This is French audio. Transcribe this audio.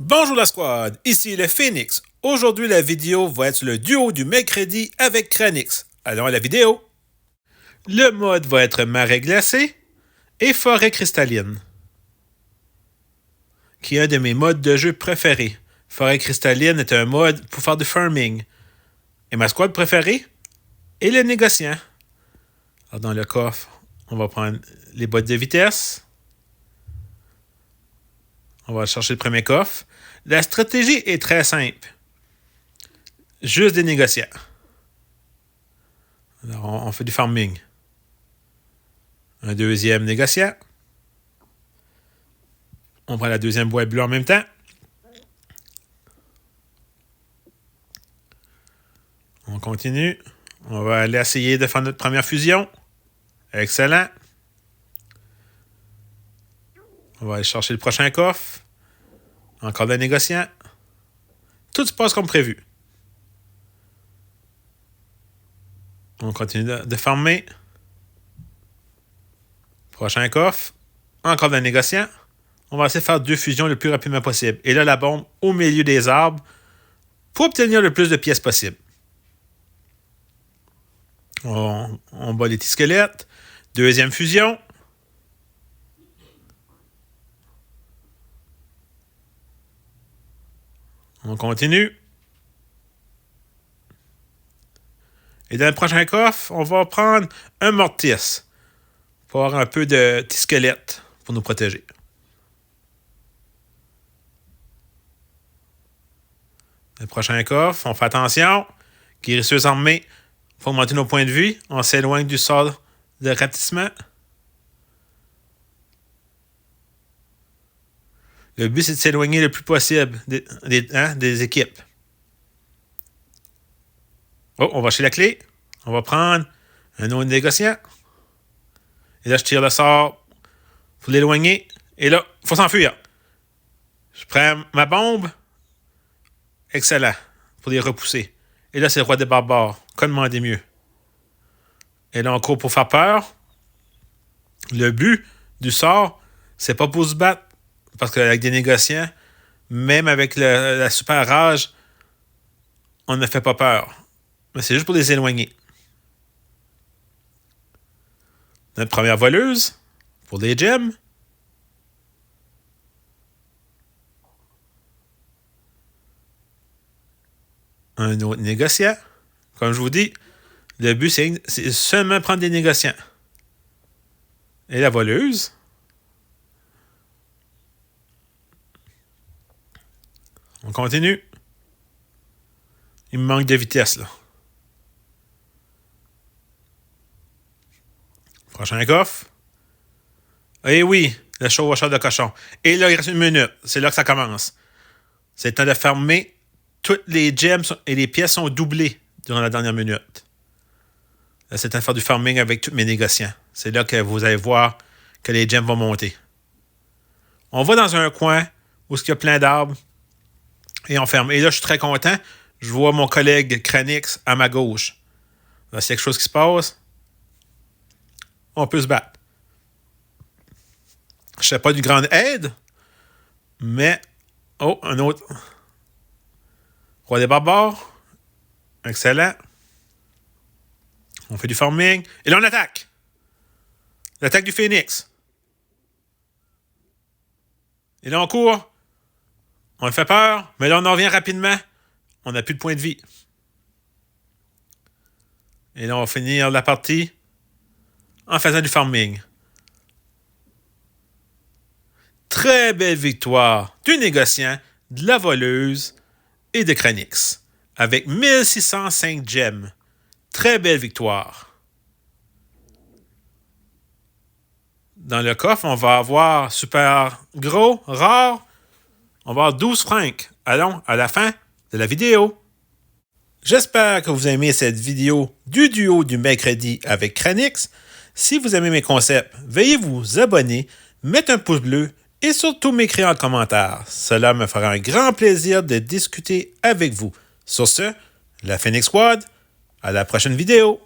Bonjour la squad, ici le Phoenix. Aujourd'hui la vidéo va être le duo du mercredi avec Cranix. Allons à la vidéo. Le mode va être marais glacé et forêt cristalline, qui est un de mes modes de jeu préférés. Forêt cristalline est un mode pour faire du farming. Et ma squad préférée est le négociant. Alors dans le coffre, on va prendre les bottes de vitesse. On va chercher le premier coffre. La stratégie est très simple. Juste des négociants. Alors, on fait du farming. Un deuxième négociant. On prend la deuxième boîte bleue en même temps. On continue. On va aller essayer de faire notre première fusion. Excellent. On va aller chercher le prochain coffre. Encore des négociants. Tout se passe comme prévu. On continue de farmer. Prochain coffre. Encore des négociants. On va essayer de faire 2 fusions le plus rapidement possible. Et là, la bombe au milieu des arbres pour obtenir le plus de pièces possible. On bat les petits squelettes. Deuxième fusion. On continue. Et dans le prochain coffre, on va prendre un mortis pour avoir un peu de petits squelettes pour nous protéger. Dans le prochain coffre, on fait attention. Guérisseuse armée pour augmenter nos points de vie. On s'éloigne du sort de rapetissement. Le but, c'est de s'éloigner le plus possible des équipes. Oh, on va chercher la clé. On va prendre un autre négociant. Et là, je tire le sort pour l'éloigner. Et là, il faut s'enfuir. Je prends ma bombe. Excellent. Pour les repousser. Et là, c'est le roi des barbares. Comment demander mieux. Et là, on court pour faire peur. Le but du sort, c'est pas pour se battre. Parce qu'avec des négociants, même avec la super rage, on ne fait pas peur. Mais c'est juste pour les éloigner. Notre première voleuse, pour les gemmes. Un autre négociant. Comme je vous dis, le but, c'est seulement prendre des négociants. Et la voleuse. On continue. Il me manque de vitesse, là. Prochain coffre. Eh oui, le chevaucheur de cochon. Et là, il reste 1 minute. C'est là que ça commence. C'est le temps de fermer. Toutes les gemmes et les pièces sont doublées durant la dernière minute. Là, c'est le temps de faire du farming avec tous mes négociants. C'est là que vous allez voir que les gemmes vont monter. On va dans un coin où il y a plein d'arbres. Et on ferme. Et là, je suis très content. Je vois mon collègue Cranix à ma gauche. Là, s'il y a quelque chose qui se passe, on peut se battre. Je ne sais pas du grande aide, mais... Oh, un autre. Roi des barbares. Excellent. On fait du farming. Et là, on attaque. L'attaque du Phoenix. Et là, on court. On le fait peur, mais là, on en revient rapidement. On n'a plus de points de vie. Et là, on va finir la partie en faisant du farming. Très belle victoire du négociant, de la voleuse et de Cranix. Avec 1605 gemmes. Très belle victoire. Dans le coffre, on va avoir super gros, rare. On va avoir 12 francs. Allons à la fin de la vidéo. J'espère que vous aimez cette vidéo du duo du mercredi avec Cranix. Si vous aimez mes concepts, veuillez vous abonner, mettre un pouce bleu et surtout m'écrire en commentaire. Cela me fera un grand plaisir de discuter avec vous. Sur ce, la Phoenix Squad, à la prochaine vidéo.